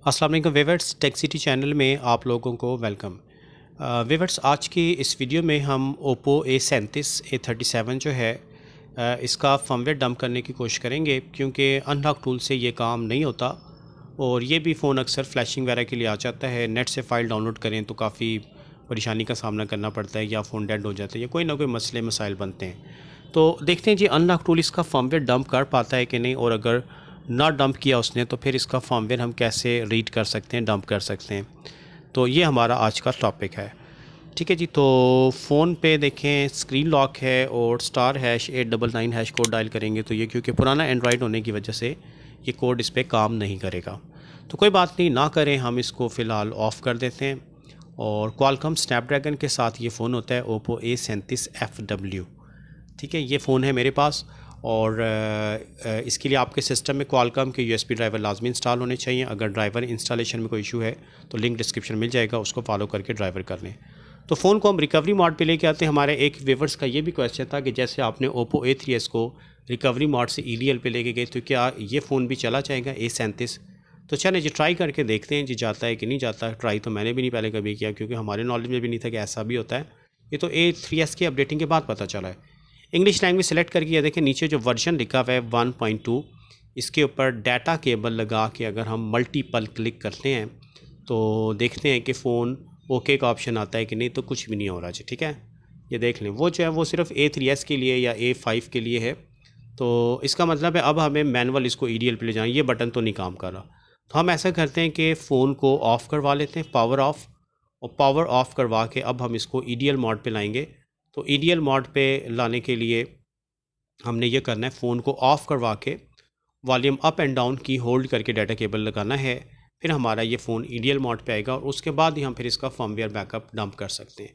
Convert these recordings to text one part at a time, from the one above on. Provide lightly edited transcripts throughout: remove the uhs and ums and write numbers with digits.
अस्सलाम वालेकुम viewers, tech city channel में आप लोगों को वेलकम। वीवर्स, आज की इस वीडियो में हम ओप्पो A37 जो है इसका फर्मवेयर डंप करने की कोशिश करेंगे, क्योंकि अनलॉक टूल से ये काम नहीं होता और ये भी फ़ोन अक्सर फ्लैशिंग वगैरह के लिए आ जाता है। नेट से फ़ाइल डाउनलोड करें तो काफ़ी परेशानी का सामना करना पड़ता है, या फ़ोन डेड हो जाता है, या कोई ना कोई मसले मसाइल बनते हैं। तो देखते हैं जी अनलॉक टूल इसका फर्मवेयर डंप कर पाता है कि नहीं, और अगर ना डंप किया उसने तो फिर इसका फर्मवेयर हम कैसे रीड कर सकते हैं, डंप कर सकते हैं। तो ये हमारा आज का टॉपिक है। ठीक है जी। तो फ़ोन पे देखें स्क्रीन लॉक है और *#899# कोड डायल करेंगे तो ये, क्योंकि पुराना एंड्रॉयड होने की वजह से ये कोड इस पर काम नहीं करेगा। तो कोई बात नहीं, ना करें, हम इसको फ़िलहाल ऑफ़ कर देते हैं। और क्वालकॉम स्नैपड्रैगन के साथ ये फ़ोन होता है, ओप्पो A37FW। ठीक है, ये फ़ोन है मेरे पास। और इसके लिए आपके सिस्टम में क्वालकॉम के USB ड्राइवर लाजमी इंस्टॉल होने चाहिए। अगर ड्राइवर इंस्टॉलेशन में कोई इशू है तो लिंक डिस्क्रिप्शन मिल जाएगा, उसको फॉलो करके ड्राइवर कर लें। तो फ़ोन को हम रिकवरी मोड पे लेके आते हैं। हमारे एक व्यूवर्स का ये भी क्वेश्चन था कि जैसे आपने ओप्पो A3s को रिकवरी मोड से EDL पे लेके गए, तो क्या ये फ़ोन भी चला जाएगा A37? तो चलें जी, ट्राई करके देखते हैं जी जाता है कि नहीं जाता। ट्राई तो मैंने भी नहीं पहले कभी किया, क्योंकि हमारे नॉलेज में भी नहीं था कि ऐसा भी होता है। ये तो A3s की अपडेटिंग के बाद पता चला है। इंग्लिश लैंग्वेज सेलेक्ट करके ये देखें, नीचे जो वर्जन लिखा हुआ है 1.2, इसके ऊपर डाटा केबल लगा के अगर हम मल्टीपल क्लिक करते हैं तो देखते हैं कि फ़ोन ओके का ऑप्शन आता है कि नहीं। तो कुछ भी नहीं हो रहा जी। ठीक है, ये देख लें, वो जो है वो सिर्फ A3s के लिए या A5 के लिए है। तो इसका मतलब है अब हमें मैनुअल इसको EDL पे ले जाएं, ये बटन तो नहीं काम कर रहा। तो हम ऐसा करते हैं कि फ़ोन को ऑफ़ करवा लेते हैं, पावर ऑफ़। और पावर ऑफ़ करवा के अब हम इसको EDL मोड पे लाएंगे। तो EDL मोड पे लाने के लिए हमने ये करना है, फ़ोन को ऑफ़ करवा के वॉल्यूम अप एंड डाउन की होल्ड करके डाटा केबल लगाना है। फिर हमारा ये फ़ोन EDL मोड पे आएगा और उसके बाद ही हम फिर इसका फर्मवेयर बैकअप डंप कर सकते हैं।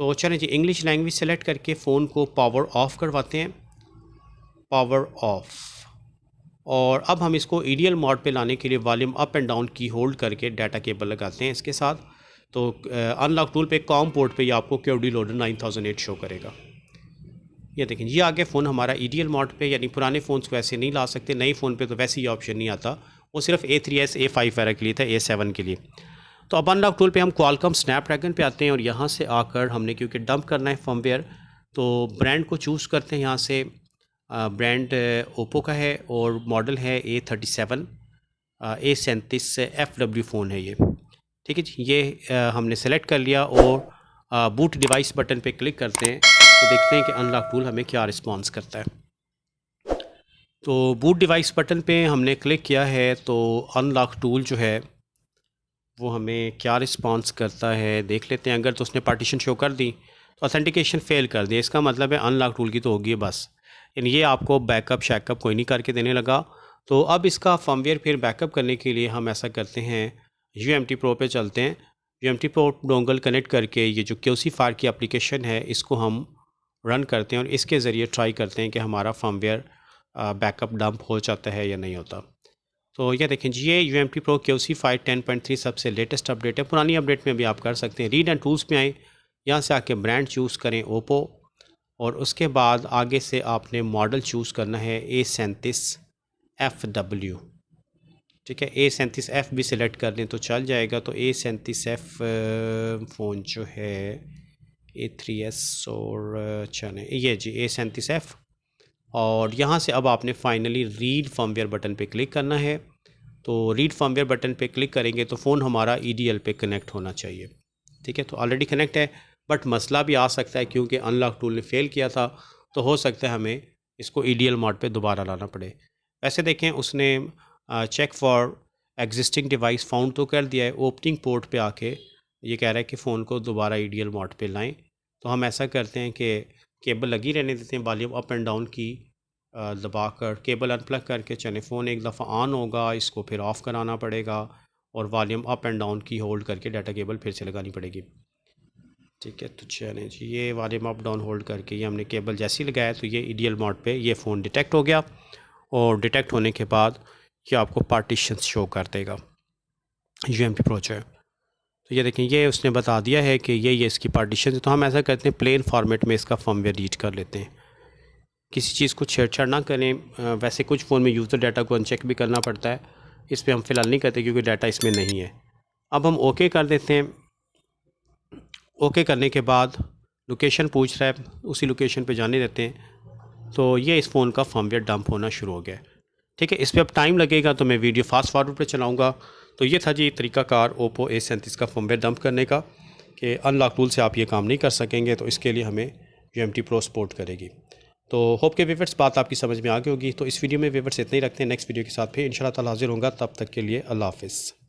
तो चलें जी, इंग्लिश लैंग्वेज सेलेक्ट करके फ़ोन को पावर ऑफ़ करवाते हैं, पावर ऑफ़। और अब हम इसको EDL मोड पे लाने के लिए वॉल्यूम अप एंड डाउन की होल्ड करके डाटा केबल लगाते हैं इसके साथ। तो अनलॉक टूल पे कॉम पोर्ट पे ये आपको QD लोडर 9008 शो करेगा। ये देखें, ये आगे फ़ोन हमारा EDL मोड पे, यानी पुराने फ़ोन्स को ऐसे नहीं ला सकते, नए फ़ोन पे तो वैसे ही ऑप्शन नहीं आता, वो सिर्फ A3s A5 वगैरह के लिए था, A7 के लिए। तो अब अनलॉक टूल पे हम क्वालकॉम स्नैपड्रैगन पे आते हैं और यहाँ से आकर हमने, क्योंकि डंप करना है फर्मवेयर, तो ब्रांड को चूज़ करते हैं। यहाँ से ब्रांड ओप्पो का है और मॉडल है A37 A37FW फ़ोन है ये। ठीक है जी, ये हमने सेलेक्ट कर लिया और बूट डिवाइस बटन पे क्लिक करते हैं तो देखते हैं कि अनलॉक टूल हमें क्या रिस्पॉन्स करता है। तो बूट डिवाइस बटन पे हमने क्लिक किया है तो अनलॉक टूल जो है वो हमें क्या रिस्पॉन्स करता है देख लेते हैं। अगर तो उसने पार्टीशन शो कर दी तो ऑथेंटिकेशन फ़ेल कर दिया, इसका मतलब है अनलॉक टूल की तो होगी बस, यानी ये आपको बैकअप शैकअप कोई नहीं करके देने लगा। तो अब इसका फर्मवेयर फिर बैकअप करने के लिए हम ऐसा करते हैं, UMT Pro पे चलते हैं। UMT Pro डोंगल कनेक्ट करके ये जो QC फायर की एप्लीकेशन है इसको हम रन करते हैं और इसके ज़रिए ट्राई करते हैं कि हमारा फर्मवेयर बैकअप डंप हो जाता है या नहीं होता। तो ये देखें जी, ये UMT Pro QC फायर 10.3 सबसे लेटेस्ट अपडेट है। पुरानी अपडेट में भी आप कर सकते हैं। रीड एंड टूल्स में आए, यहाँ से आके ब्रांड चूज़ करें ओप्पो, और उसके बाद आगे से आपने मॉडल चूज़ करना है A37FW। ठीक है, A37F भी सिलेक्ट कर लें तो चल जाएगा। तो A37F फ़ोन जो है A3s और चले ये जी A37F। और यहाँ से अब आपने फाइनली रीड फर्मवेयर बटन पे क्लिक करना है। तो रीड फर्मवेयर बटन पे क्लिक करेंगे तो फ़ोन हमारा EDL पे कनेक्ट होना चाहिए। ठीक है, तो ऑलरेडी कनेक्ट है, बट मसला भी आ सकता है क्योंकि अनलॉक टूल ने फ़ेल किया था, तो हो सकता है हमें इसको EDL मोड पे दोबारा लाना पड़े। वैसे देखें, उसने check for existing device found तो कर दिया है। ओपनिंग पोर्ट पे आके ये कह रहा है कि फ़ोन को दोबारा EDL मोड पे लाएं। तो हम ऐसा करते हैं कि केबल लगी रहने देते हैं, वॉल्यूम अप एंड डाउन की दबा कर केबल अनप्लग करके चलें। फ़ोन एक दफ़ा ऑन होगा, इसको फिर ऑफ़ कराना पड़ेगा और वॉल्यूम अप एंड डाउन की होल्ड करके डाटा केबल फिर से लगानी पड़ेगी। ठीक है, तो चलें जी, ये वॉल्यूम अप डाउन होल्ड करके ये हमने केबल जैसे ही लगाया तो ये EDL मोड पे ये फ़ोन डिटेक्ट हो गया। और डिटेक्ट होने के बाद ये आपको पार्टीशन शो कर देगा UMT Pro जो है। तो ये देखें, ये उसने बता दिया है कि ये इसकी पार्टीशन है। तो हम ऐसा करते हैं, प्लेन फॉर्मेट में इसका फर्मवेयर रीड कर लेते हैं, किसी चीज़ को छेड़छाड़ ना करें। वैसे कुछ फ़ोन में यूज़र डाटा को अनचेक भी करना पड़ता है, इस पर हम फ़िलहाल नहीं करते क्योंकि डाटा इसमें नहीं है। अब हम ओके कर देते हैं। ओके करने के बाद लोकेशन पूछ रहा है, उसी लोकेशन पे जाने देते हैं। तो ये इस फ़ोन का फर्मवेयर डंप होना शुरू हो गया। ठीक है, इस पर अब टाइम लगेगा तो मैं वीडियो फास्ट फॉरवर्ड पे चलाऊँगा। तो ये था जी तरीक़ाकार ओप्पो A37 का फर्मवेयर डंप करने का, कि अनलॉक टूल से आप ये काम नहीं कर सकेंगे, तो इसके लिए हमें UMT Pro सपोर्ट करेगी। तो होप के व्यूअर्स बात आपकी समझ में आ गई होगी। तो इस वीडियो में व्यूअर्स इतना ही रखते हैं, नेक्स्ट वीडियो के साथ फिर इंशाल्लाह ताला हाज़िर होऊंगा। तब तक के लिए अल्लाह हाफ़िज़।